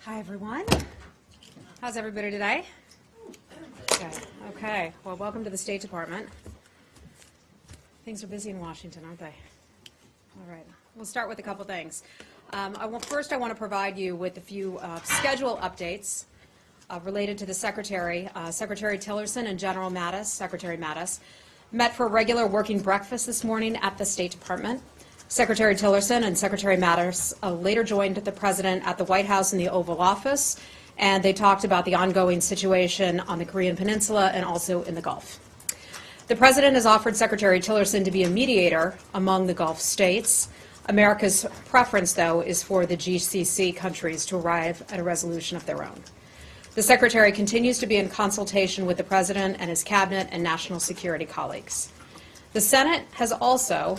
Hi, everyone. How's everybody today? Good. Okay. Well, welcome to the State Department. Things are busy in Washington, aren't they? All right. We'll start with a couple things. First, I want to provide you with a few schedule updates related to the Secretary. Secretary Tillerson and General Mattis, Secretary Mattis, met for a regular working breakfast this morning at the State Department. Secretary Tillerson and Secretary Mattis later joined the President at the White House in the Oval Office, and they talked about the ongoing situation on the Korean Peninsula and also in the Gulf. The President has offered Secretary Tillerson to be a mediator among the Gulf states. America's preference, though, is for the GCC countries to arrive at a resolution of their own. The Secretary continues to be in consultation with the President and his Cabinet and national security colleagues. The Senate has also,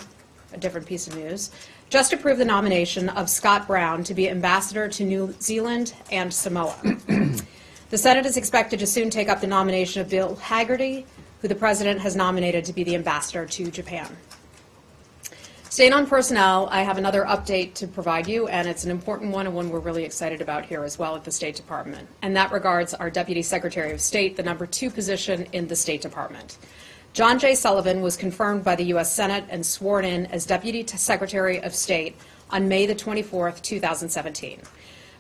a different piece of news, just approved the nomination of Scott Brown to be ambassador to New Zealand and Samoa. The Senate is expected to soon take up the nomination of Bill Hagerty, who the President has nominated to be the ambassador to Japan. Staying on personnel, I have another update to provide you, and it's an important one and one we're really excited about here as well at the State Department. And that regards our Deputy Secretary of State, the number 2 position in the State Department. John J. Sullivan was confirmed by the U.S. Senate and sworn in as Deputy Secretary of State on May the 24th, 2017.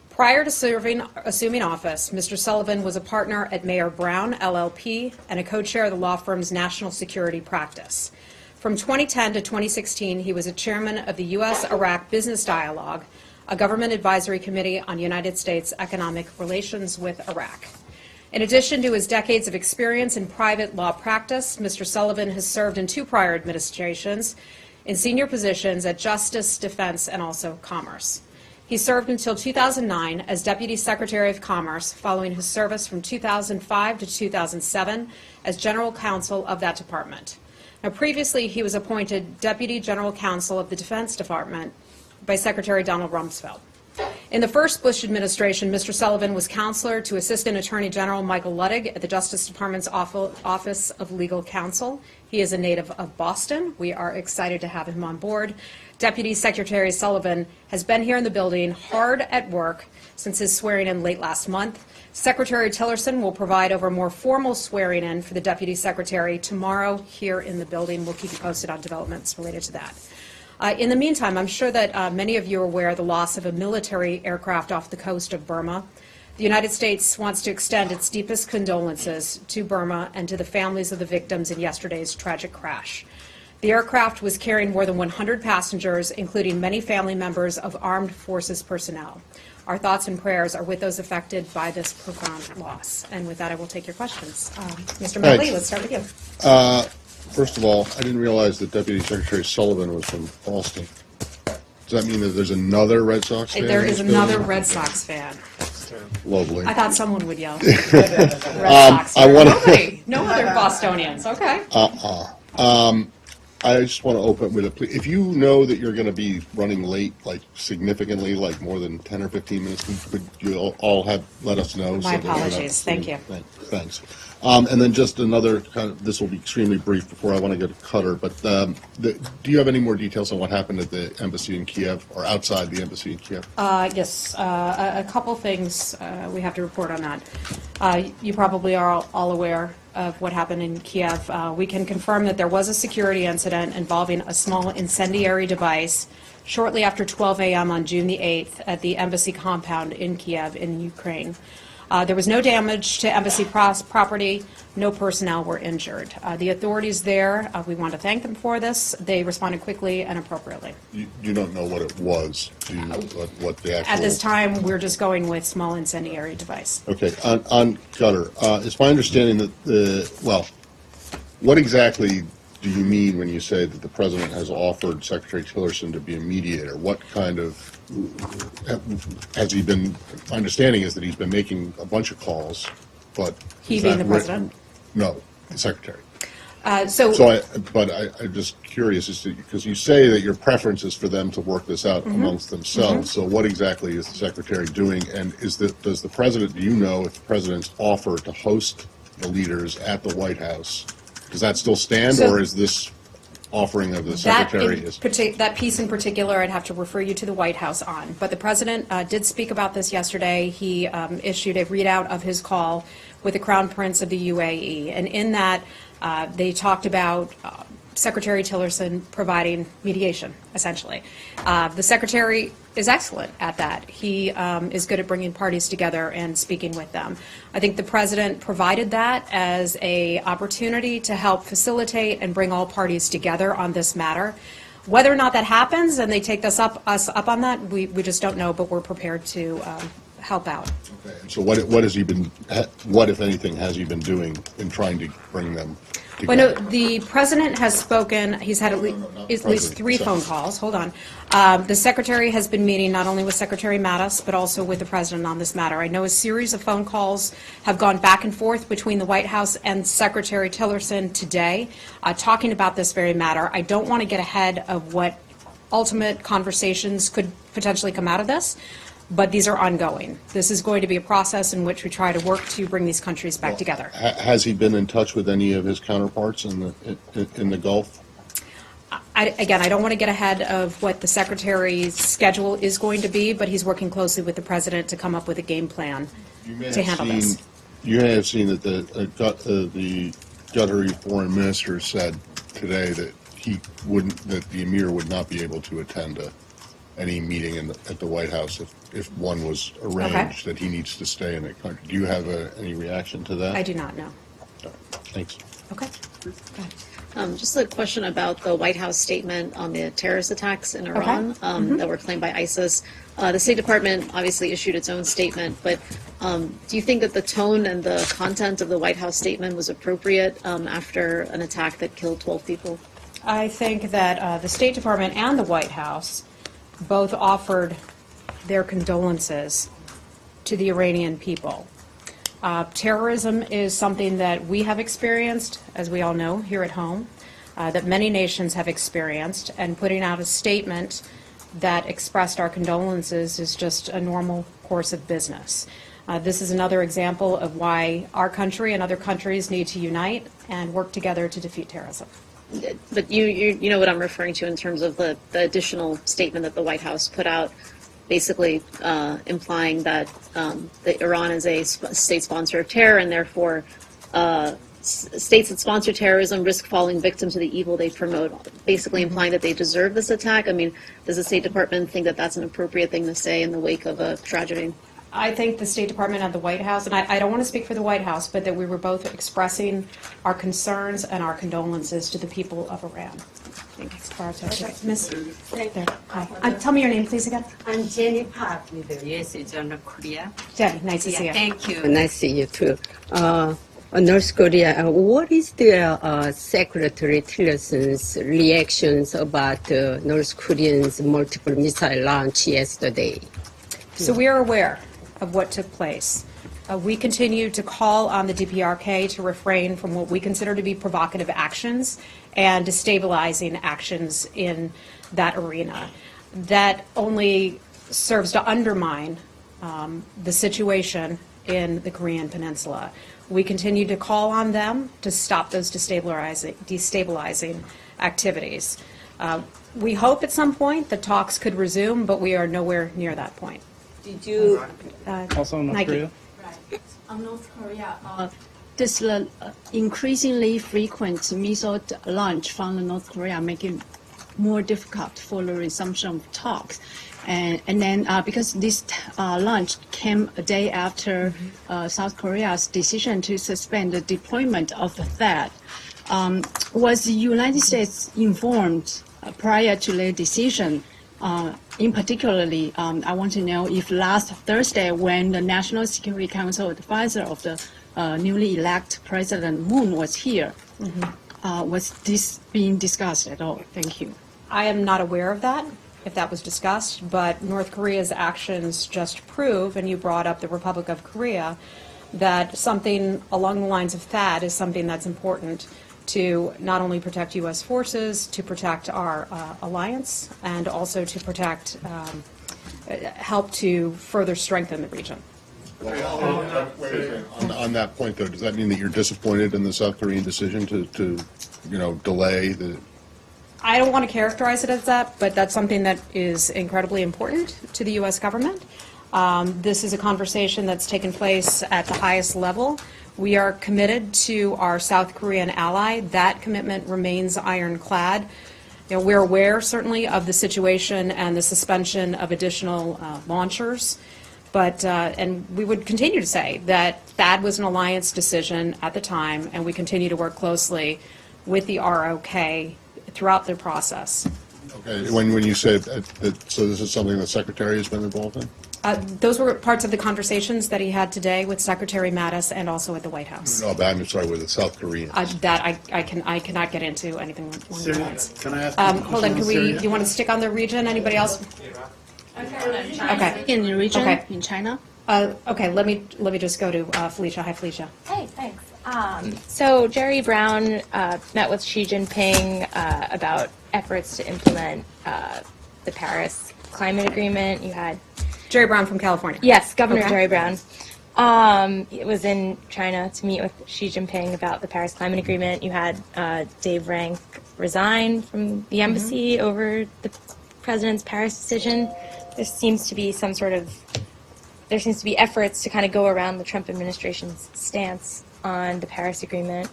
Prior to assuming office, Mr. Sullivan was a partner at Mayer Brown, LLP, and a co-chair of the law firm's national security practice. From 2010 to 2016, he was a chairman of the U.S.-Iraq Business Dialogue, a government advisory committee on United States economic relations with Iraq. In addition to his decades of experience in private law practice, Mr. Sullivan has served in 2 prior administrations in senior positions at Justice, Defense, and also Commerce. He served until 2009 as Deputy Secretary of Commerce, following his service from 2005 to 2007 as General Counsel of that department. Now, previously, he was appointed Deputy General Counsel of the Defense Department by Secretary Donald Rumsfeld. In the first Bush administration, Mr. Sullivan was counselor to Assistant Attorney General Michael Luttig at the Justice Department's Office of Legal Counsel. He is a native of Boston. We are excited to have him on board. Deputy Secretary Sullivan has been here in the building hard at work since his swearing in late last month. Secretary Tillerson will provide over more formal swearing in for the Deputy Secretary tomorrow here in the building. We'll keep you posted on developments related to that. In the meantime, I'm sure that many of you are aware of the loss of a military aircraft off the coast of Burma. The United States wants to extend its deepest condolences to Burma and to the families of the victims in yesterday's tragic crash. The aircraft was carrying more than 100 passengers, including many family members of armed forces personnel. Our thoughts and prayers are with those affected by this profound loss. And with that, I will take your questions. Mr. Medley, let's start with you. First of all, I didn't realize that Deputy Secretary Sullivan was from Boston. Does that mean that there's another Red Sox fan? There is another Red Sox fan. Lovely. I thought someone would yell. Red Sox fan. No other Bostonians. Okay. I just want to open with a plea. If you know that you're going to be running late, like significantly, like more than 10 or 15 minutes, could you all let us know? My apologies. Thank you. Thanks. And then just another kind of, this will be extremely brief before I want to go to Qatar, but do you have any more details on what happened at the embassy in Kiev or outside the embassy in Kiev? Yes, a couple things we have to report on that. You probably are all aware of what happened in Kiev. We can confirm that there was a security incident involving a small incendiary device shortly after 12 a.m. on June the 8th at the embassy compound in Kiev in Ukraine. There was no damage to embassy property. No personnel were injured. The authorities there, we want to thank them for this. They responded quickly and appropriately. You don't know what it was? Do you know what the actual... At this time, we're just going with small incendiary device. Okay. On Qatar, it's my understanding that what exactly do you mean when you say that the President has offered Secretary Tillerson to be a mediator? What kind of... has he been... My understanding is that he's been making a bunch of calls, but... He being the President? No, the Secretary. I'm just curious, because you say that your preference is for them to work this out amongst themselves. So what exactly is the Secretary doing? And does the President, do you know if the President's offer to host the leaders at the White House, does that still stand, or is this offering of the That, secretary is? that piece in particular, I'd have to refer you to the White House on. But the president did speak about this yesterday. He issued a readout of his call with the Crown Prince of the UAE. And in that, they talked about Secretary Tillerson providing mediation, essentially. The secretary is excellent at that. He is good at bringing parties together and speaking with them. I think the president provided that as a opportunity to help facilitate and bring all parties together on this matter. Whether or not that happens and they take us up on that, we just don't know, but we're prepared to help out. Okay. So what has he been, what, if anything, has he been doing in trying to bring them Well, no, together? the president has spoken, he's had at least president, 3 sorry. phone calls, hold on. The secretary has been meeting not only with Secretary Mattis, but also with the president on this matter. I know a series of phone calls have gone back and forth between the White House and Secretary Tillerson today, talking about this very matter. I don't want to get ahead of what ultimate conversations could potentially come out of this, but these are ongoing. This is going to be a process in which we try to work to bring these countries back together. Has he been in touch with any of his counterparts in the Gulf? Again, I don't want to get ahead of what the secretary's schedule is going to be, but he's working closely with the president to come up with a game plan to handle this. You may have seen that the Qatari foreign minister said today that that the emir would not be able to attend any meeting at the White House if one was arranged, that he needs to stay in the country. Do you have any reaction to that? I do not know. Thanks. Okay. Go ahead. Just a question about the White House statement on the terrorist attacks in Iran that were claimed by ISIS. The State Department obviously issued its own statement, but do you think that the tone and the content of the White House statement was appropriate after an attack that killed 12 people? I think that the State Department and the White House both offered their condolences to the Iranian people. Terrorism is something that we have experienced, as we all know, here at home, that many nations have experienced, and putting out a statement that expressed our condolences is just a normal course of business. This is another example of why our country and other countries need to unite and work together to defeat terrorism. But you know what I'm referring to in terms of the additional statement that the White House put out, basically implying that Iran is a state sponsor of terror, and therefore states that sponsor terrorism risk falling victim to the evil they promote, basically implying that they deserve this attack. I mean, does the State Department think that that's an appropriate thing to say in the wake of a tragedy? I think the State Department and the White House, and I don't want to speak for the White House, but that we were both expressing our concerns and our condolences to the people of Iran. As far as that, Miss, there. Hi. Tell me your name, please, again. I'm Jenny Park with the U.S. Journal Korea. Jenny, nice to see you. Thank you. Nice to see you too. North Korea, what is the Secretary Tillerson's reactions about North Koreans' multiple missile launch yesterday? So we are aware of what took place. We continue to call on the DPRK to refrain from what we consider to be provocative actions and destabilizing actions in that arena. That only serves to undermine the situation in the Korean Peninsula. We continue to call on them to stop those destabilizing activities. We hope at some point the talks could resume, but we are nowhere near that point. Did you Also in North Nike. Korea? On North Korea, this increasingly frequent missile launch from North Korea making more difficult for the resumption of talks. And then because this launch came a day after South Korea's decision to suspend the deployment of the THAAD, was the United States informed prior to their decision? In particularly, I want to know if last Thursday, when the National Security Council advisor of the newly elected President Moon was here, was this being discussed at all? Thank you. I am not aware of that, if that was discussed, but North Korea's actions just prove, and you brought up the Republic of Korea, that something along the lines of THAAD is something that's important to not only protect U.S. forces, to protect our alliance, and also to protect, help to further strengthen the region. On that point, though, does that mean that you're disappointed in the South Korean decision to delay the I don't want to characterize it as that, but that's something that is incredibly important to the U.S. government. This is a conversation that's taken place at the highest level. We are committed to our South Korean ally. That commitment remains ironclad. You know, we're aware, certainly, of the situation and the suspension of additional launchers. But, and we would continue to say that THAAD was an alliance decision at the time, and we continue to work closely with the ROK throughout the process. Okay, when you say that, so this is something the Secretary has been involved in? Those were parts of the conversations that he had today with Secretary Mattis and also at the White House. No, but I'm sorry, with the South Koreans. That I cannot get into anything more than Syria, that. can I ask? Hold on, do you want to stick on the region? Anybody else? Okay. In the region, Okay. in China. Okay, let me just go to Felicia. Hi, Felicia. Hey, thanks. So Jerry Brown met with Xi Jinping about efforts to implement the Paris Climate Agreement. You had, Jerry Brown from California. yes, Governor Okay. Jerry Brown. It was in China to meet with Xi Jinping about the Paris Climate Agreement. You had Dave Rank resign from the embassy over the president's Paris decision. There seems to be efforts to kind of go around the Trump administration's stance on the Paris Agreement.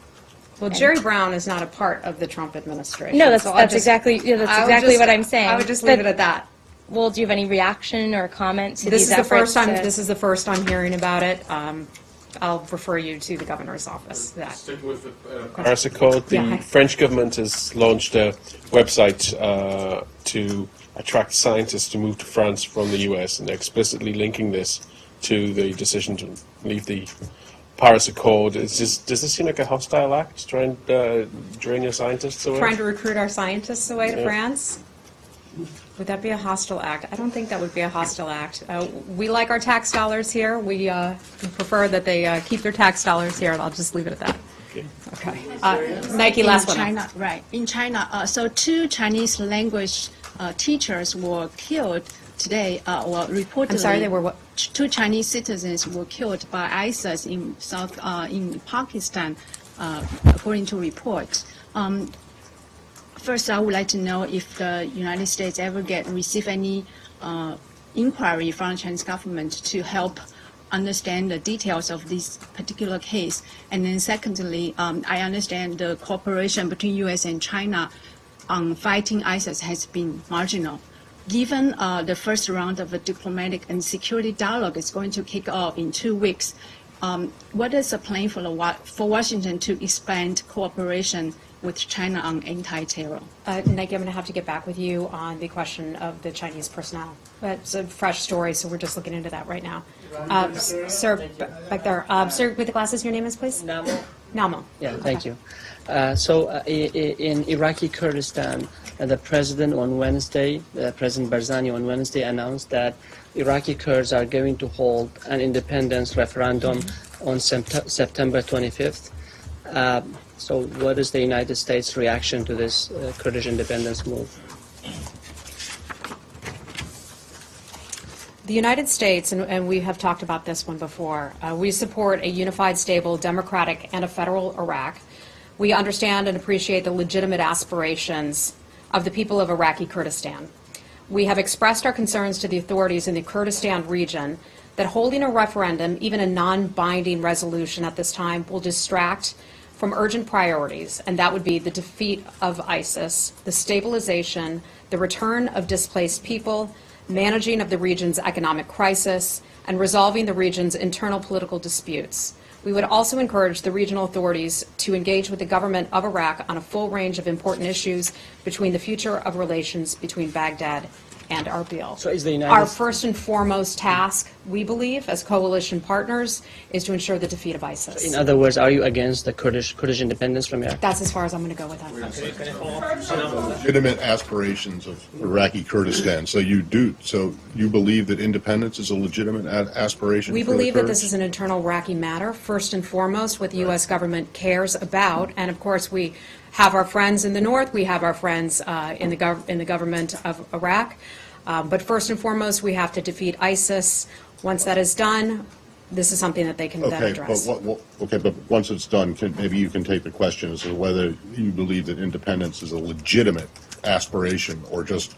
Well, Jerry Brown is not a part of the Trump administration. No, that's so I'll that's just- exactly yeah, that's I would exactly just- what I'm saying. I would just leave it at that. Well, do you have any reaction or comment to This these is the efforts? first time. to- This is the first I'm hearing about it. I'll refer you to the governor's office. That. Sticking with the Paris Accord, the Yeah, hi. French government has launched a website to attract scientists to move to France from the US, and they're explicitly linking this to the decision to leave the Paris Accord. Does this seem like a hostile act, trying to drain your scientists away? Trying to recruit our scientists away to Yeah. France? Would that be a hostile act? I don't think that would be a hostile act. We like our tax dollars here. We prefer that they keep their tax dollars here, and I'll just leave it at that. Okay. Nike, last in one. China, right? In China, so 2 Chinese language teachers were killed today, or reportedly. I'm sorry, they were what? 2 Chinese citizens were killed by ISIS in in Pakistan, according to reports. First, I would like to know if the United States ever receive any inquiry from the Chinese government to help understand the details of this particular case. And then secondly, I understand the cooperation between U.S. and China on fighting ISIS has been marginal. Given the first round of a diplomatic and security dialogue is going to kick off in 2 weeks, what is the plan for Washington to expand cooperation with China on anti-terror? Nike, I'm going to have to get back with you on the question of the Chinese personnel. That's a fresh story, so we're just looking into that right now. Sir, back there. Sir, with the glasses, your name is, please? Namo. Namo. Yeah, thank you. In Iraqi Kurdistan, the president on Wednesday, President Barzani on Wednesday announced that Iraqi Kurds are going to hold an independence referendum on September 25th. So what is the United States' reaction to this Kurdish independence move? The United States, and we have talked about this one before, we support a unified, stable, democratic, and a federal Iraq. We understand and appreciate the legitimate aspirations of the people of Iraqi Kurdistan. We have expressed our concerns to the authorities in the Kurdistan region that holding a referendum, even a non-binding resolution at this time, will distract from urgent priorities, and that would be the defeat of ISIS, the stabilization, the return of displaced people, managing of the region's economic crisis, and resolving the region's internal political disputes. We would also encourage the regional authorities to engage with the government of Iraq on a full range of important issues between the future of relations between Baghdad and Erbil. So is the United Our States- first and foremost task, we believe, as coalition partners, is to ensure the defeat of ISIS. In other words, are you against the Kurdish independence from Iraq? That's as far as I'm going to go with that. Legitimate aspirations of Iraqi Kurdistan. So you believe that independence is a legitimate aspiration? We for the believe that Kurds? this is an internal Iraqi matter, first and foremost, what the U.S. government cares about. And of course, we have our friends in the north, we have our friends in the government of Iraq. But first and foremost, we have to defeat ISIS. Once that is done, this is something that they can then Okay, address. but once it's done, maybe you can take the question as to whether you believe that independence is a legitimate aspiration, or just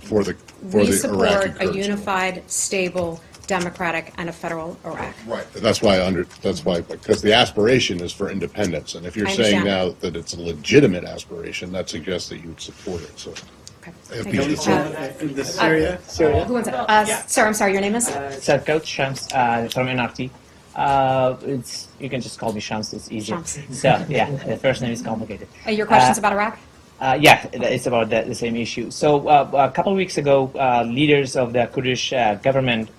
for the We Iraqi support a Kurds? unified, stable, democratic, and a federal Iraq. Right. That's why, because the aspiration is for independence, and if you're I saying understand. now that it's a legitimate aspiration, that suggests that you would support it, so. Okay. If Thank you you. just- In the Syria? Who wants it? Sir, I'm sorry, your name is? Sarkot Shams from NRT. You can just call me Shams, it's easier. Shams. So, yeah, the first name is complicated. Your question's about Iraq? Yeah, it's about the same issue. So, a couple of weeks ago, leaders of the Kurdish government,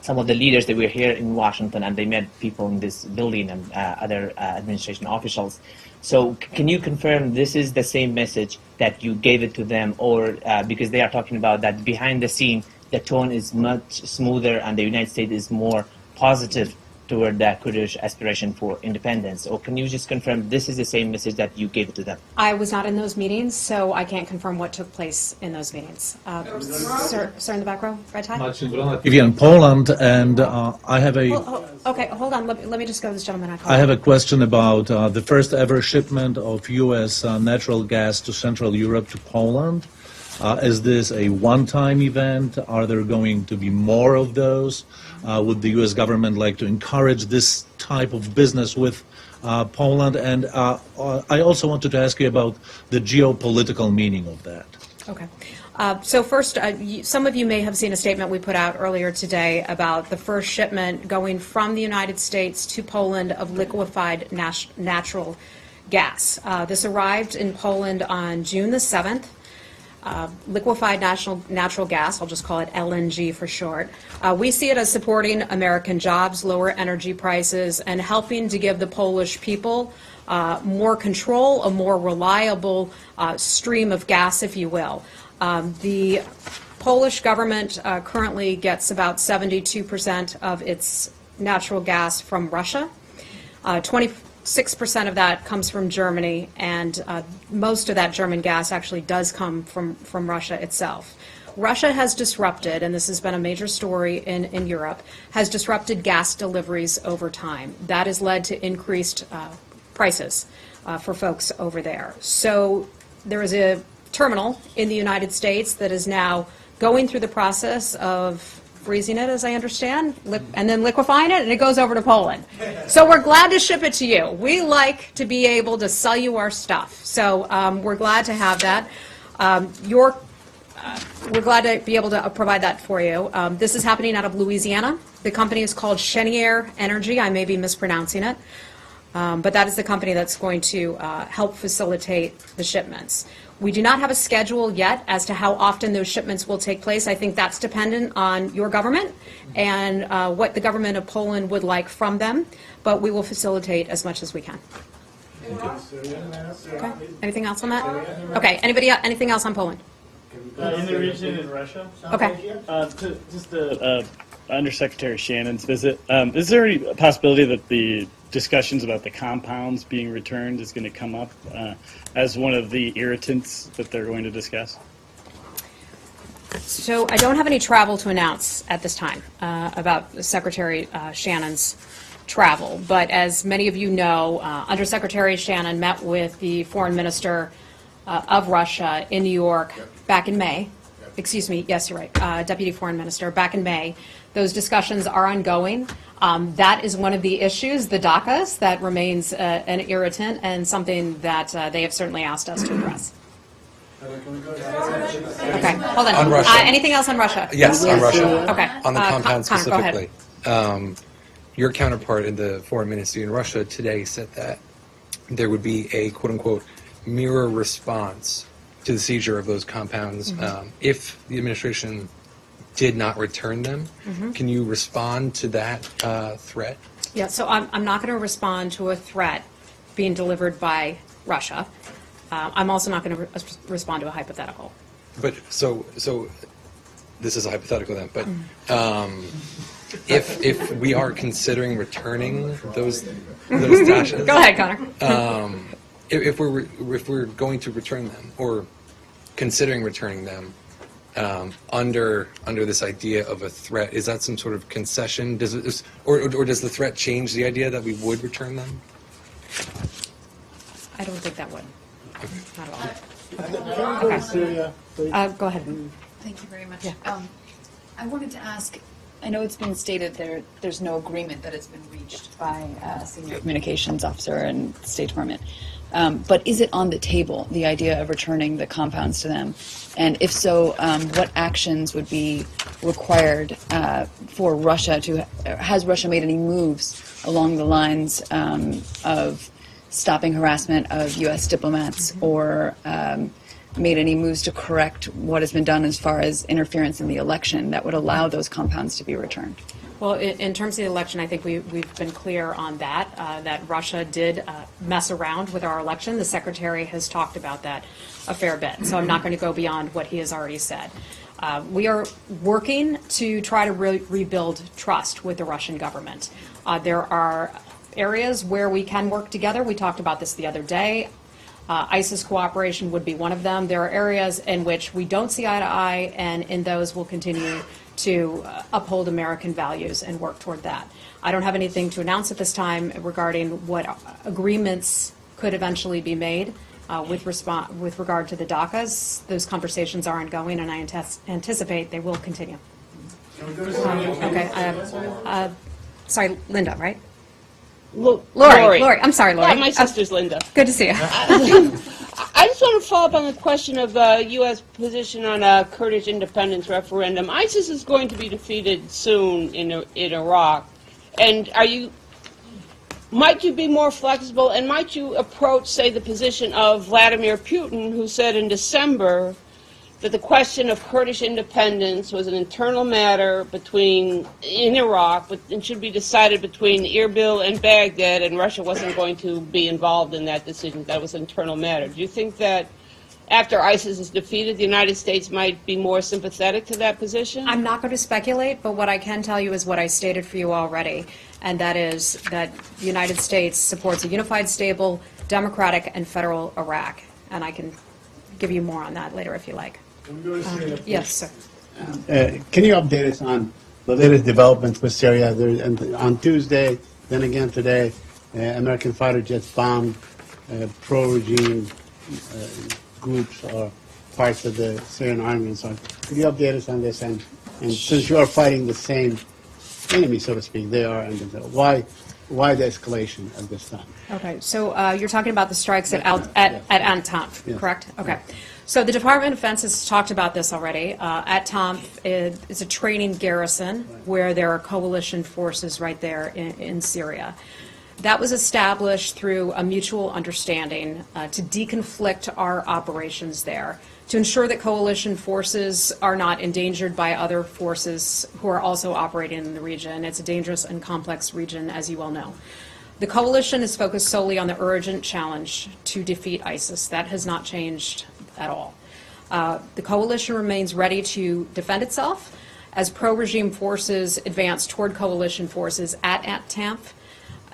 some of the leaders, they were here in Washington, and they met people in this building and other administration officials. So can you confirm this is the same message that you gave it to them, or because they are talking about that behind the scene, the tone is much smoother and the United States is more positive toward the Kurdish aspiration for independence? Or can you just confirm this is the same message that you gave it to them? I was not in those meetings, so I can't confirm what took place in those meetings. Sir in the back row, red tie? TV in Poland, and I have a Okay, hold on. Let me just go to this gentleman. I have a question about the first ever shipment of U.S. Natural gas to Central Europe to Poland. Is this a one-time event? Are there going to be more of those? Would the U.S. government like to encourage this type of business with Poland? And I also wanted to ask you about the geopolitical meaning of that. Okay. So first, some of you may have seen a statement we put out earlier today about the first shipment going from the United States to Poland of liquefied natural gas. This arrived in Poland on June the 7th. Liquefied natural gas, I'll just call it LNG for short. We see it as supporting American jobs, lower energy prices, and helping to give the Polish people more control, a more reliable stream of gas, if you will. The Polish government currently gets about 72% of its natural gas from Russia. 26% of that comes from Germany, and most of that German gas actually does come from Russia itself. Russia has disrupted, and this has been a major story in Europe, has disrupted gas deliveries over time. That has led to increased prices for folks over there. So there is a terminal in the United States that is now going through the process of freezing it, as I understand, and then liquefying it, and it goes over to Poland. So we're glad to ship it to you. We like to be able to sell you our stuff. So we're glad to have that. We're glad to be able to provide that for you. This is happening out of Louisiana. The company is called Cheniere Energy. I may be mispronouncing it. But that is the company that's going to help facilitate the shipments. We do not have a schedule yet as to how often those shipments will take place. I think that's dependent on your government and what the government of Poland would like from them, but we will facilitate as much as we can. Okay. Anything else on that? Okay. Anybody? Anything else on Poland? In the region in Russia? Okay. Just Undersecretary Shannon's visit. Is there any possibility that the discussions about the compounds being returned is going to come up as one of the irritants that they're going to discuss? So I don't have any travel to announce at this time about Secretary Shannon's travel. But as many of you know, Undersecretary Shannon met with the foreign minister of Russia in New York back in May. Excuse me, yes, you're right, Deputy Foreign Minister, back in May. Those discussions are ongoing. That is one of the issues, the DACAs, that remains an irritant and something that they have certainly asked us to address. Okay, hold on. On Russia. Anything else on Russia? Yes, on Russia. Okay. On the compound Connor, go ahead. specifically. Your counterpart in the foreign ministry in Russia today said that there would be a quote-unquote mirror response to the seizure of those compounds if the administration did not return them. Can you respond to that threat? Yeah, so I'm not going to respond to a threat being delivered by Russia. I'm also not going to respond to a hypothetical. But so this is a hypothetical then. But if we are considering returning those dashes, Go ahead, Connor. if we're going to return them or considering returning them under this idea of a threat, is that some sort of concession? Does it, or does the threat change the idea that we would return them? I don't think that would. Not at all. Syria, please? Go ahead. Thank you very much. Yeah. I wanted to ask, I know it's been stated there's no agreement that has been reached by a senior communications officer in the State Department. But is it on the table, the idea of returning the compounds to them? And if so, what actions would be required for Russia to, has Russia made any moves along the lines of stopping harassment of U.S. diplomats or made any moves to correct what has been done as far as interference in the election that would allow those compounds to be returned? Well, in terms of the election, I think we've been clear on that, that Russia did mess around with our election. The Secretary has talked about that a fair bit, so I'm not going to go beyond what he has already said. We are working to try to rebuild trust with the Russian government. There are areas where we can work together. We talked about this the other day. ISIS cooperation would be one of them. There are areas in which we don't see eye to eye, and in those we'll continue to uphold American values and work toward that. I don't have anything to announce at this time regarding what agreements could eventually be made with regard to the DACAs. Those conversations are ongoing, and I anticipate they will continue. Okay. Sorry, Linda, right? Lori. I'm sorry, Lori. My sister's Linda. Good to see you. I just want to follow up on the question of U.S. position on a Kurdish independence referendum. ISIS is going to be defeated soon in Iraq, and might you be more flexible, and might you approach, say, the position of Vladimir Putin, who said in December that the question of Kurdish independence was an internal matter in Iraq, and should be decided between Erbil and Baghdad, and Russia wasn't going to be involved in that decision. That was an internal matter. Do you think that after ISIS is defeated, the United States might be more sympathetic to that position? I'm not going to speculate, but what I can tell you is what I stated for you already, and that is that the United States supports a unified, stable, democratic, and federal Iraq. And I can give you more on that later if you like. Yes, sir. Can you update us on the latest developments with Syria? On Tuesday, then again today, American fighter jets bombed pro-regime groups or parts of the Syrian army and so on. Could you update us on this? And since you are fighting the same enemy, so to speak, they are, and why the escalation at this time? Okay, so you're talking about the strikes at Antanf, Yes. correct? Okay. So the Department of Defense has talked about this already. At Tanf is a training garrison where there are coalition forces right there in Syria. That was established through a mutual understanding to deconflict our operations there, to ensure that coalition forces are not endangered by other forces who are also operating in the region. It's a dangerous and complex region, as you well know. The coalition is focused solely on the urgent challenge to defeat ISIS. That has not changed at all. The coalition remains ready to defend itself as pro-regime forces advance toward coalition forces at Tanf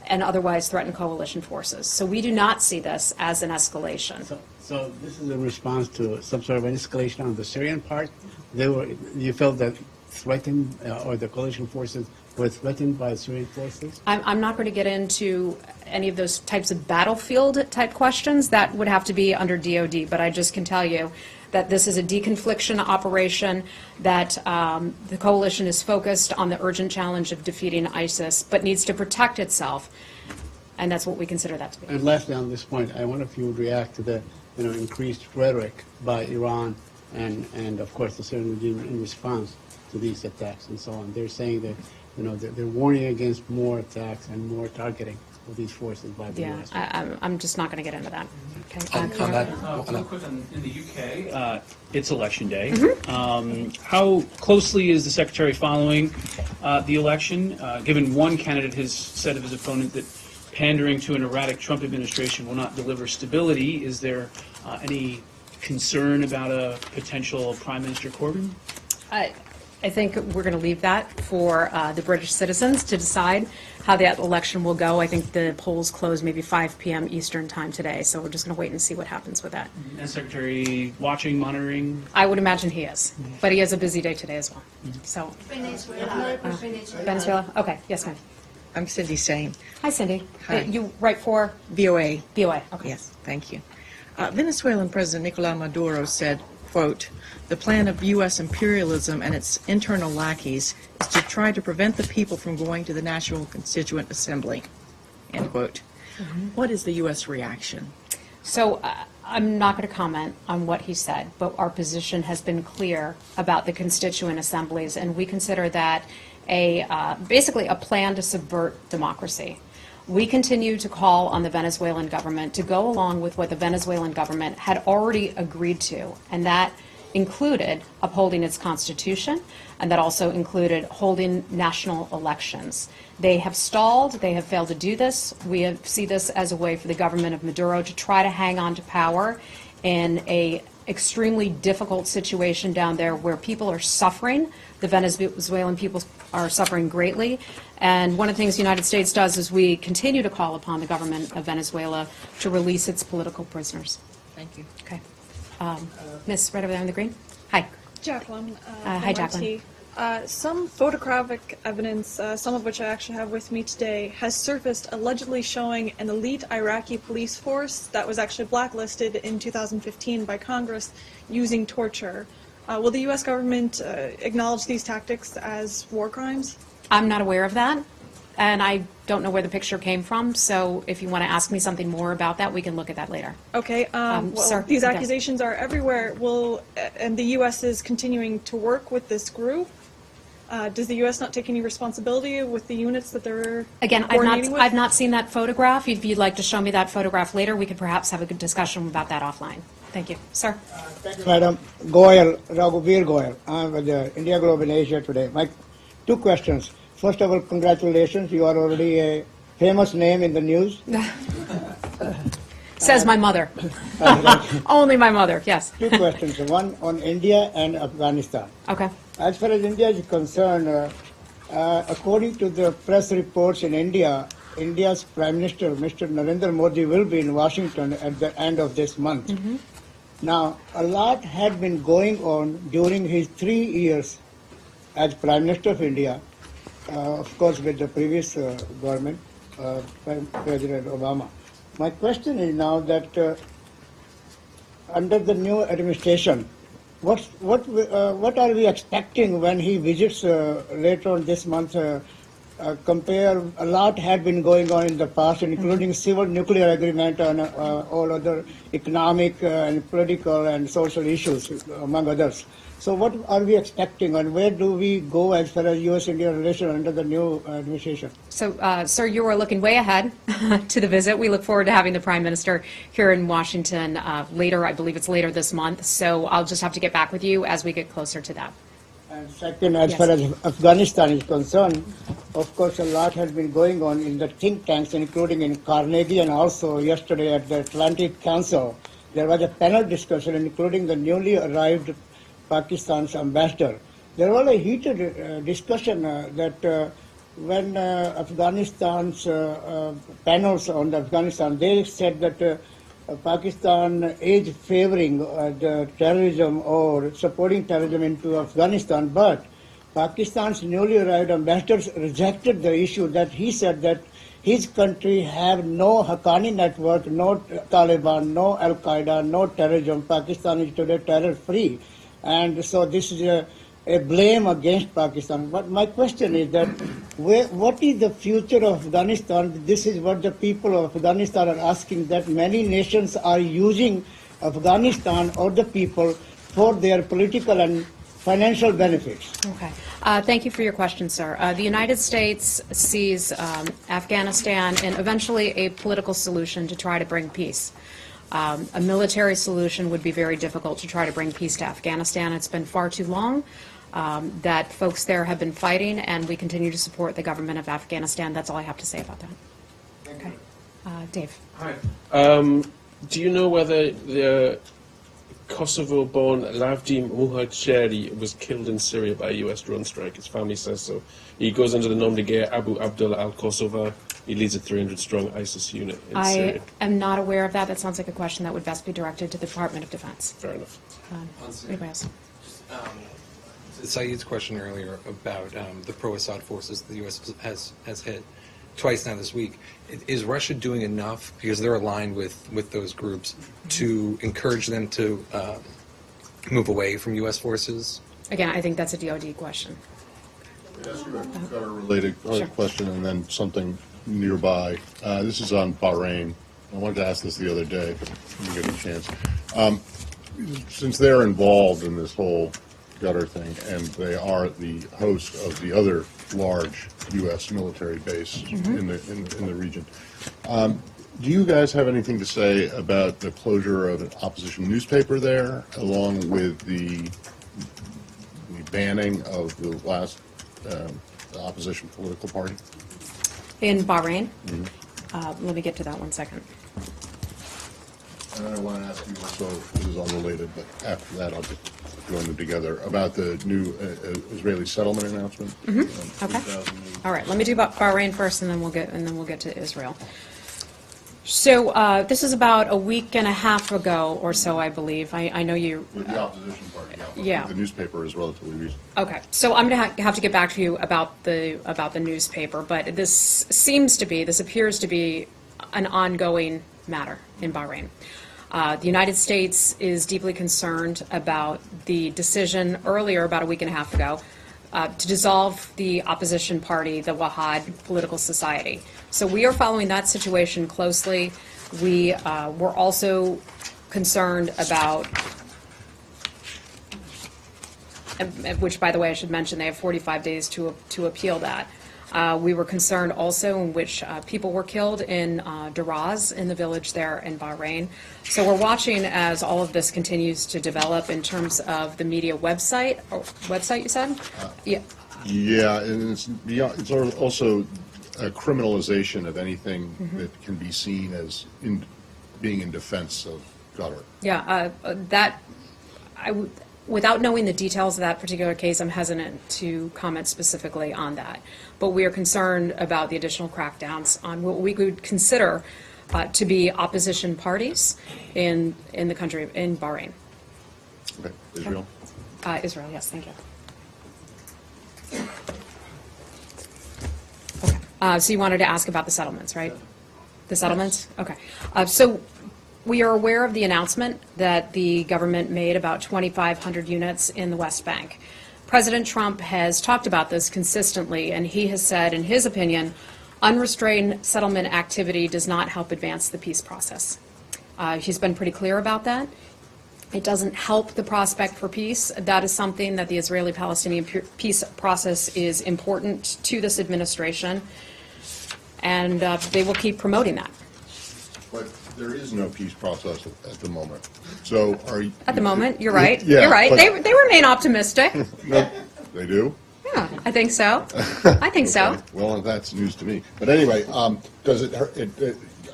and otherwise threaten coalition forces. So we do not see this as an escalation. So this is a response to some sort of an escalation on the Syrian part? You felt that threatened, or the coalition forces were threatened by Syrian forces? I'm not going to get into any of those types of battlefield type questions. That would have to be under DOD, but I just can tell you that this is a deconfliction operation, that the coalition is focused on the urgent challenge of defeating ISIS, but needs to protect itself, and that's what we consider that to be. And lastly, on this point, I wonder if you would react to the increased rhetoric by Iran and of course the Syrian regime in response to these attacks and so on. They're saying that they're warning against more attacks and more targeting of these forces by the Yeah, U.S. I'm just not going to get into that. Okay. On that, Real quick, in the UK, it's Election Day. How closely is the Secretary following the election? Given one candidate has said of his opponent that pandering to an erratic Trump administration will not deliver stability, is there any concern about a potential Prime Minister Corbyn? I think we're going to leave that for the British citizens to decide how that election will go. I think the polls close maybe 5 p.m. Eastern time today, so we're just going to wait and see what happens with that. And Secretary watching, monitoring? I would imagine he is, but he has a busy day today as well. So, Venezuela? Okay, yes, ma'am. I'm Cindy Sane. Hi, Cindy. Hi. You write for? VOA. VOA, okay. Yes, thank you. Venezuelan President Nicolás Maduro said, quote, "The plan of U.S. imperialism and its internal lackeys is to try to prevent the people from going to the National Constituent Assembly," end quote. What is the U.S. reaction? So I'm not going to comment on what he said, but our position has been clear about the constituent assemblies, and we consider that basically a plan to subvert democracy. We continue to call on the Venezuelan government to go along with what the Venezuelan government had already agreed to, and that included upholding its constitution, and that also included holding national elections. They have stalled. They have failed to do this. We see this as a way for the government of Maduro to try to hang on to power in a extremely difficult situation down there where people are suffering. The Venezuelan people are suffering greatly. And one of the things the United States does is we continue to call upon the government of Venezuela to release its political prisoners. Thank you. Okay. Miss, right over there in the green. Hi. Jacqueline. Hi, Jacqueline. Some photographic evidence, some of which I actually have with me today, has surfaced allegedly showing an elite Iraqi police force that was actually blacklisted in 2015 by Congress using torture. Will the U.S. government acknowledge these tactics as war crimes? I'm not aware of that, and I don't know where the picture came from, so if you want to ask me something more about that, we can look at that later. Okay, sir, these yes. accusations are everywhere. And the U.S. is continuing to work with this group. Does the U.S. not take any responsibility with the units that they're coordinating with? I've not seen that photograph. If you'd like to show me that photograph later, we could perhaps have a good discussion about that offline. Thank you. Sir? Thank you, Madam. Goyal, Raghuveer Goyal. I'm with India Globe in Asia today. My two questions. First of all, congratulations. You are already a famous name in the news. Says my mother. Only my mother, yes. Two questions. One on India and Afghanistan. Okay. As far as India is concerned, according to the press reports in India, India's Prime Minister, Mr. Narendra Modi, will be in Washington at the end of this month. Mm-hmm. Now, a lot had been going on during his 3 years as Prime Minister of India, of course with the previous government, President Obama. My question is now that under the new administration, what are we expecting when he visits later on this month? Compare, a lot had been going on in the past, including civil nuclear agreement and all other economic and political and social issues, among others. So what are we expecting, and where do we go as far as U.S.-India relations under the new administration? So, sir, you are looking way ahead to the visit. We look forward to having the Prime Minister here in Washington later. I believe it's later this month. So I'll just have to get back with you as we get closer to that. And second, as far as Afghanistan is concerned, of course, a lot has been going on in the think tanks, including in Carnegie, and also yesterday at the Atlantic Council. There was a panel discussion, including the newly arrived Pakistan's ambassador. There was a heated discussion that when Afghanistan's panels on Afghanistan, they said that Pakistan is favoring the terrorism or supporting terrorism into Afghanistan, but Pakistan's newly arrived ambassadors rejected the issue that he said that his country have no Haqqani network, no Taliban, no Al-Qaeda, no terrorism. Pakistan is today terror-free. And so this is a blame against Pakistan. But my question is that what is the future of Afghanistan? This is what the people of Afghanistan are asking, that many nations are using Afghanistan or the people for their political and financial benefits. Okay. Thank you for your question, sir. The United States sees Afghanistan and eventually a political solution to try to bring peace. A military solution would be very difficult to try to bring peace to Afghanistan. It's been far too long that folks there have been fighting, and we continue to support the government of Afghanistan. That's all I have to say about that. Okay. Dave. Hi. Do you know whether the Kosovo-born Lavdim Muhajiri was killed in Syria by a U.S. drone strike? His family says so. He goes under the nom de guerre Abu Abdullah al-Kosovar. He leads a 300-strong ISIS unit in Syria. I am not aware of that. That sounds like a question that would best be directed to the Department of Defense. Fair enough. Anybody else? Saeed's question earlier about the pro-Assad forces the U.S. has hit. twice now this week. Is Russia doing enough, because they're aligned with those groups, to encourage them to move away from U.S. forces? Again, I think that's a DoD question. Let me ask you a Qatar-related question and then something nearby. This is on Bahrain. I wanted to ask this the other day, but didn't get a chance. Since they're involved in this whole Qatar thing, and they are the host of the other large U.S. military base in the region, do you guys have anything to say about the closure of an opposition newspaper there, along with the banning of the last the opposition political party? In Bahrain? Let me get to that 1 second. And I want to ask you also, this is unrelated, but after that I'll just join them together, about the new Israeli settlement announcement. Okay. All right. Let me do Bahrain first, and then we'll get to Israel. So this is about a week and a half ago or so, I believe. I know you. With the opposition party. Yeah. The newspaper is relatively recent. Okay, so I'm going to have to get back to you about the newspaper, but this appears to be an ongoing matter in Bahrain. The United States is deeply concerned about the decision earlier, about a week and a half ago, to dissolve the opposition party, the Wahad Political Society. So we are following that situation closely. We're also concerned about, which, by the way, I should mention, they have 45 days to appeal that. We were concerned also in which people were killed in Daraz, in the village there in Bahrain. So we're watching as all of this continues to develop in terms of the media website. Website, you said? Yeah. Yeah, and it's also a criminalization of anything that can be seen as being in defense of Qatar. Yeah, without knowing the details of that particular case, I'm hesitant to comment specifically on that. But we are concerned about the additional crackdowns on what we would consider to be opposition parties in the country, in Bahrain. Okay, Israel? Israel, yes, thank you. Okay, so you wanted to ask about the settlements, right? The settlements? Okay. So we are aware of the announcement that the government made about 2,500 units in the West Bank. President Trump has talked about this consistently, and he has said, in his opinion, unrestrained settlement activity does not help advance the peace process. He's been pretty clear about that. It doesn't help the prospect for peace. That is something that the Israeli-Palestinian peace process is important to this administration, and they will keep promoting that. But there is no peace process at the moment. So are you... At the moment, you're right. Yeah, you're right. but- They remain optimistic. No, they do? Yeah, I think so. I think so. Okay. Well, that's news to me. But anyway, does it hurt?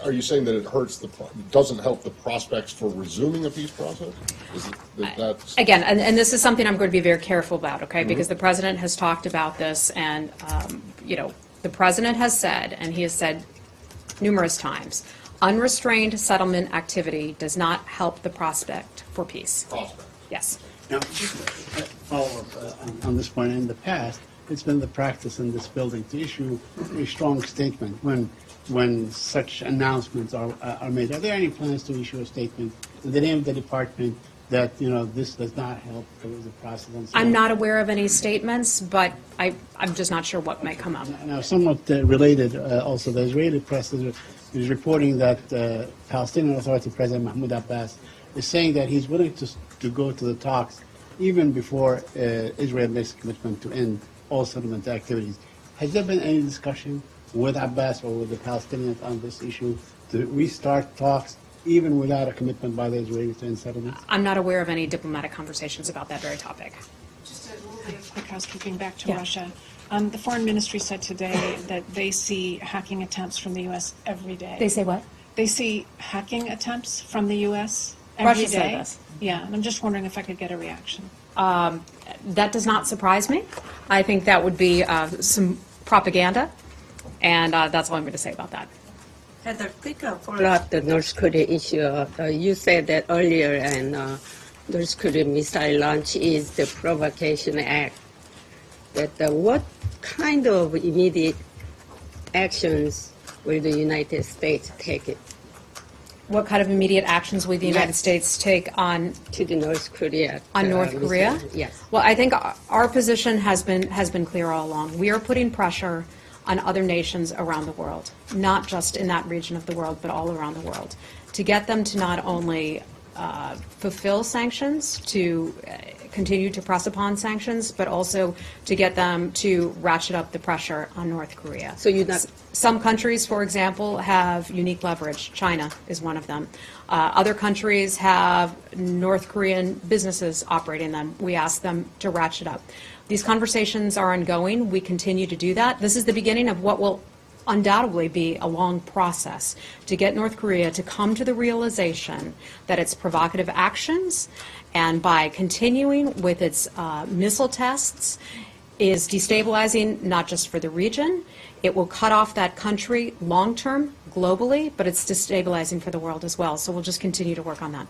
Are you saying that it hurts doesn't help the prospects for resuming a peace process? Is it that's Again, and this is something I'm going to be very careful about, okay? Because the president has talked about this, and the president has said, and he has said numerous times, unrestrained settlement activity does not help the prospect for peace. Prospect. Yes. Now, just a follow-up on this point. In the past, it's been the practice in this building to issue a strong statement when such announcements are made. Are there any plans to issue a statement in the name of the department that this does not help the process? And so I'm not aware of any statements, but I'm just not sure what might come up. Now, somewhat related, also, the Israeli press is reporting that Palestinian Authority President Mahmoud Abbas is saying that he's willing to go to the talks even before Israel makes a commitment to end all settlement activities. Has there been any discussion with Abbas or with the Palestinians on this issue to restart talks even without a commitment by the Israelis to end settlements? I'm not aware of any diplomatic conversations about that very topic. Just a little bit of quick housekeeping back to Yeah. Russia. The Foreign Ministry said today that they see hacking attempts from the U.S. every day. They say what? They see hacking attempts from the U.S. every Russia said day. this. Yeah, and I'm just wondering if I could get a reaction. That does not surprise me. I think that would be some propaganda, and that's all I'm going to say about that. Heather, quick follow-up the North Korea issue. You said that earlier, and North Korea missile launch is the provocation act. That what kind of immediate actions will the United States take it What kind of immediate actions will the United States take on to the North Korea? on North Korea? Yes. Well, I think our position has been clear all along. We are putting pressure on other nations around the world, not just in that region of the world, but all around the world, to get them to not only fulfill sanctions, to continue to press upon sanctions, but also to get them to ratchet up the pressure on North Korea. So you're not. Some countries, for example, have unique leverage. China is one of them. Other countries have North Korean businesses operating them. We ask them to ratchet up. These conversations are ongoing. We continue to do that. This is the beginning of what will undoubtedly be a long process to get North Korea to come to the realization that its provocative actions and by continuing with its missile tests is destabilizing not just for the region, it will cut off that country long-term, globally, but it's destabilizing for the world as well. So we'll just continue to work on that.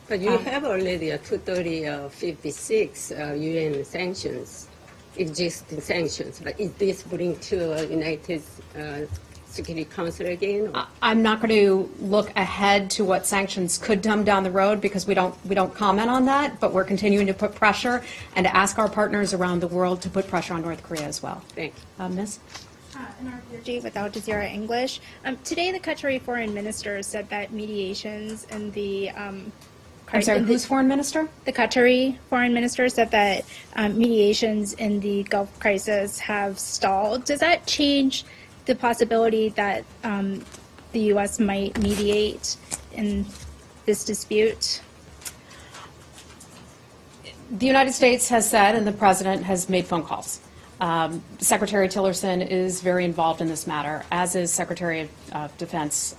But you have already a 230-56 UN sanctions, existing sanctions. But is this bring to United Security Council again? Or? I'm not going to look ahead to what sanctions could come down the road because we don't comment on that. But we're continuing to put pressure and to ask our partners around the world to put pressure on North Korea as well. Thank you, Ms. With Al Jazeera English. Today, the Qatari foreign minister said that mediations in the I'm sorry, who's foreign minister? The Qatari foreign minister said that mediations in the Gulf crisis have stalled. Does that change the possibility that the U.S. might mediate in this dispute? The United States has said, and the President has made phone calls. Secretary Tillerson is very involved in this matter, as is Secretary of Defense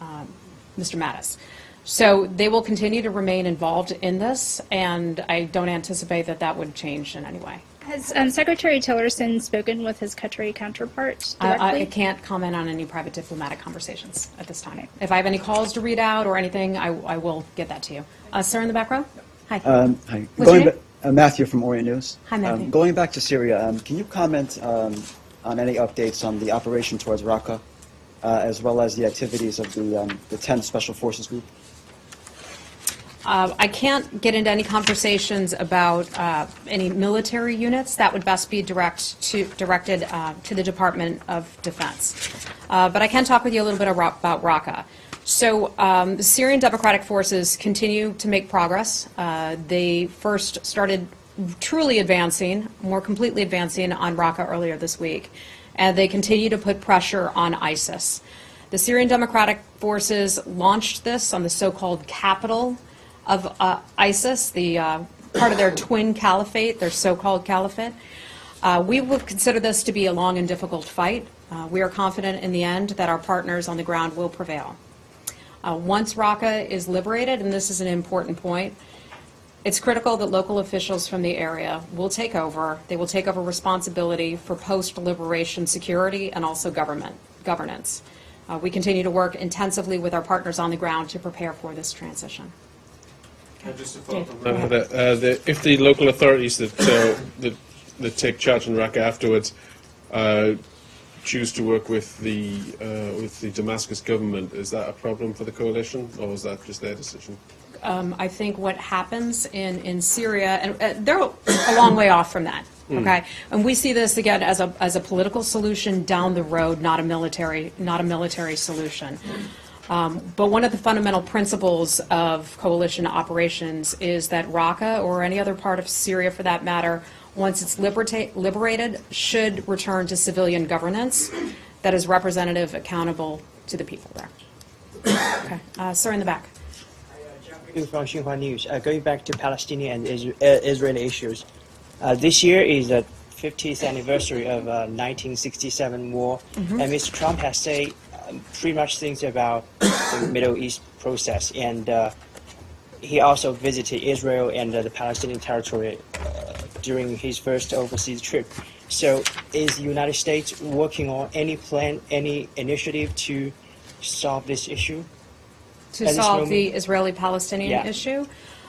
Mr. Mattis. So they will continue to remain involved in this, and I don't anticipate that that would change in any way. Has Secretary Tillerson spoken with his Qatari counterpart directly? I can't comment on any private diplomatic conversations at this time. If I have any calls to read out or anything, I will get that to you. Sir in the back row? Hi. Hi. What's your name? Matthew from Orient News. Hi, Matthew. Going back to Syria, can you comment on any updates on the operation towards Raqqa, as well as the activities of the 10th Special Forces Group? I can't get into any conversations about any military units. That would best be directed to the Department of Defense. But I can talk with you a little bit about Raqqa. So the Syrian Democratic Forces continue to make progress. They first started truly advancing, more completely advancing on Raqqa earlier this week, and they continue to put pressure on ISIS. The Syrian Democratic Forces launched this on the so-called capital of ISIS, the part of their twin caliphate, their so-called caliphate. We will consider this to be a long and difficult fight. We are confident in the end that our partners on the ground will prevail. Once Raqqa is liberated, and this is an important point, it's critical that local officials from the area will take over. They will take over responsibility for post-liberation security and also governance. We continue to work intensively with our partners on the ground to prepare for this transition. Just to follow up on that, if the local authorities that take charge in Raqqa afterwards choose to work with the Damascus government, is that a problem for the coalition, or is that just their decision? I think what happens in Syria, and they're a long way off from that. Okay, and we see this again as a political solution down the road, not a military solution. But one of the fundamental principles of coalition operations is that Raqqa, or any other part of Syria for that matter, once it's liberated, should return to civilian governance that is representative, accountable to the people there. Okay, sir in the back. From Xinhua News. Going back to Palestinian and Israeli issues, this year is the 50th anniversary of 1967 war, and Mr. Trump has said pretty much things about the Middle East process, and he also visited Israel and the Palestinian territory during his first overseas trip. So is the United States working on any plan, any initiative to solve this issue? To solve the Israeli-Palestinian issue?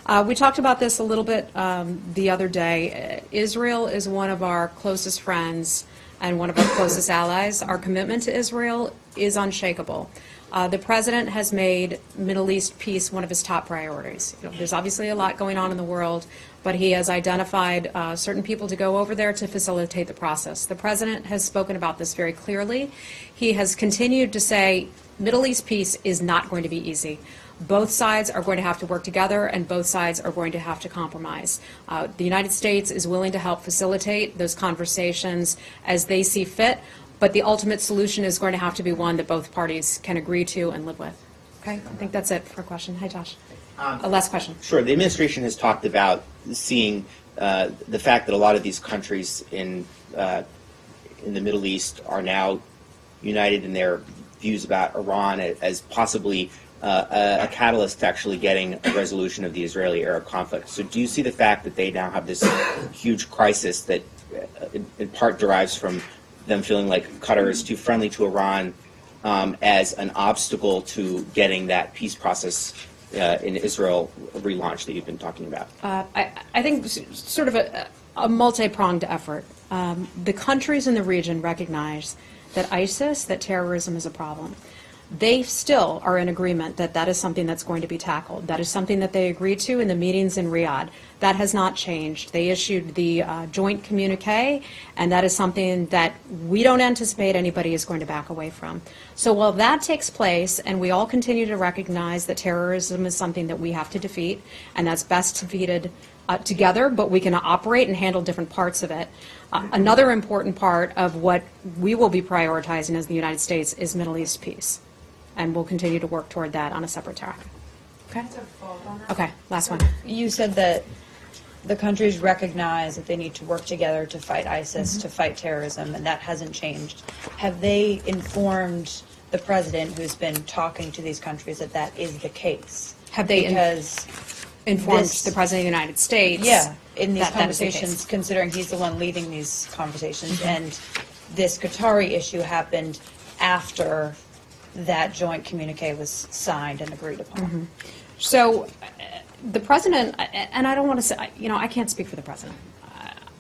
We talked about this a little bit the other day. Israel is one of our closest friends and one of our closest allies. Our commitment to Israel is unshakable. The president has made Middle East peace one of his top priorities. There's obviously a lot going on in the world, but he has identified certain people to go over there to facilitate the process. The president has spoken about this very clearly. He has continued to say Middle East peace is not going to be easy. Both sides are going to have to work together, and both sides are going to have to compromise. The United States is willing to help facilitate those conversations as they see fit, but the ultimate solution is going to have to be one that both parties can agree to and live with. Okay, I think that's it for a question. Hi, Josh. A last question. Sure. The administration has talked about seeing the fact that a lot of these countries in the Middle East are now united in their views about Iran as possibly a catalyst to actually getting a resolution of the Israeli-Arab conflict. So do you see the fact that they now have this huge crisis that in part derives from them feeling like Qatar is too friendly to Iran as an obstacle to getting that peace process in Israel relaunched that you've been talking about? I think sort of a multi-pronged effort. The countries in the region recognize that ISIS, that terrorism is a problem. They still are in agreement that that is something that's going to be tackled. That is something that they agreed to in the meetings in Riyadh. That has not changed. They issued the joint communique, and that is something that we don't anticipate anybody is going to back away from. So while that takes place, and we all continue to recognize that terrorism is something that we have to defeat, and that's best defeated together, but we can operate and handle different parts of it. Another important part of what we will be prioritizing as the United States is Middle East peace. And we'll continue to work toward that on a separate track. Okay? Okay, last one. You said that the countries recognize that they need to work together to fight ISIS, to fight terrorism, and that hasn't changed. Have they informed the president, who's been talking to these countries, that that is the case? Have they informed the President of the United States? Yeah, in these that that is the conversations, case? considering he's the one leading these conversations, and this Qatari issue happened after that joint communique was signed and agreed upon. So the president, and I don't want to say, I can't speak for the president.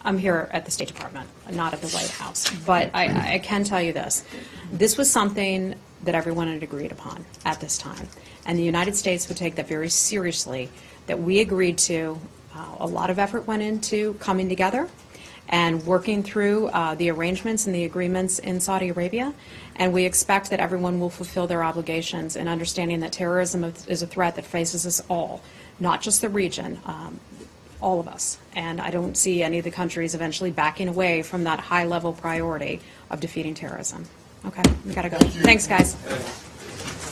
I'm here at the State Department, not at the White House. But I can tell you this. This was something that everyone had agreed upon at this time. And the United States would take that very seriously, that we agreed to. A lot of effort went into coming together and working through the arrangements and the agreements in Saudi Arabia. And we expect that everyone will fulfill their obligations in understanding that terrorism is a threat that faces us all, not just the region, all of us. And I don't see any of the countries eventually backing away from that high-level priority of defeating terrorism. Okay, we got to go. Thanks, guys.